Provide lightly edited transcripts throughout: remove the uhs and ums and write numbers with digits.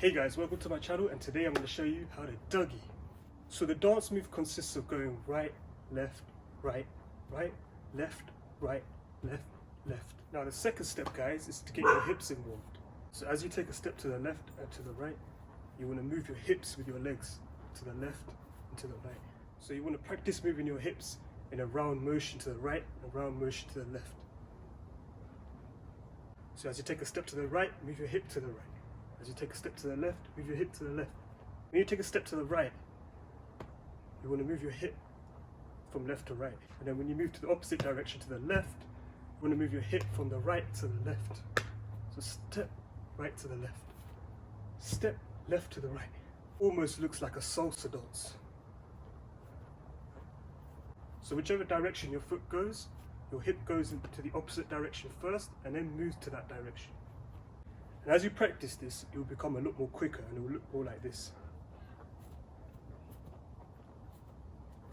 Hey guys, welcome to my channel, and today I'm going to show you how to Dougie. So the dance move consists of going right, left, right, right, left, right, left, left. Now the second step, guys, is to get your hips involved. So as you take a step to the left and to the right, you want to move your hips with your legs to the left and to the right. So you want to practice moving your hips in a round motion to the right and a round motion to the left. So as you take a step to the right, move your hip to the right. As you take a step to the left, move your hip to the left. When you take a step to the right, you want to move your hip from left to right. And then when you move to the opposite direction to the left, you want to move your hip from the right to the left. So step right to the left. Step left to the right. Almost looks like a salsa dance. So whichever direction your foot goes, your hip goes into the opposite direction first and then moves to that direction. And as you practice this, it will become a lot more quicker and it will look more like this.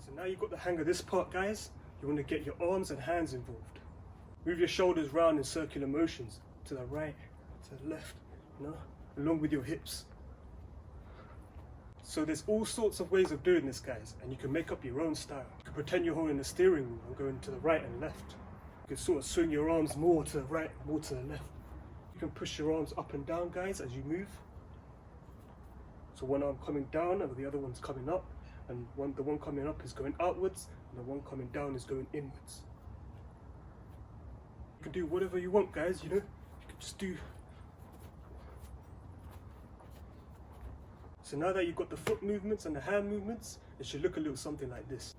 So now you've got the hang of this part, guys, you want to get your arms and hands involved. Move your shoulders round in circular motions, to the right, to the left, along with your hips. So there's all sorts of ways of doing this, guys, and you can make up your own style. You can pretend you're holding the steering wheel and going to the right and left. You can sort of swing your arms more to the right, more to the left. You can push your arms up and down, guys, as you move. So one arm coming down and the other one's coming up, and the one coming up is going outwards and the one coming down is going inwards. You can do whatever you want, guys, you can just do. So now that you've got the foot movements and the hand movements, it should look a little something like this.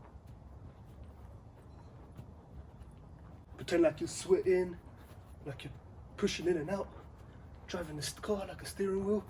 Pretend like you're sweating, like you're pushing in and out, driving this car like a steering wheel.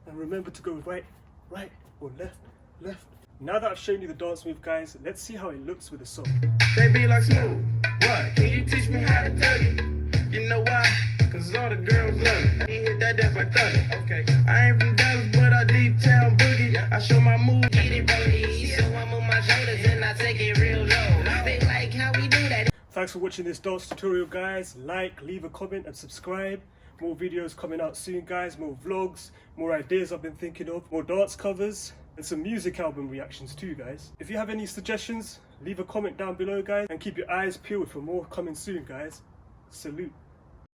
And remember to go right, right, or left, left. Now that I've shown you the dance move, guys, let's see how it looks with the song. They be like, smooth, what? Can you teach me how to Dougie? You know why? Cause all the girls love it. He hit that death like thunder. Okay. I ain't from Dallas, but I deep town boogie. I show my move. Get it, brody. So I move my shoulders and I take it real low. They like how we do that. Thanks for watching this dance tutorial, guys. Like, leave a comment and subscribe. More videos coming out soon, guys. More vlogs, more ideas I've been thinking of, more dance covers, and some music album reactions too, guys. If you have any suggestions, leave a comment down below, guys, and keep your eyes peeled for more coming soon, guys. Salute.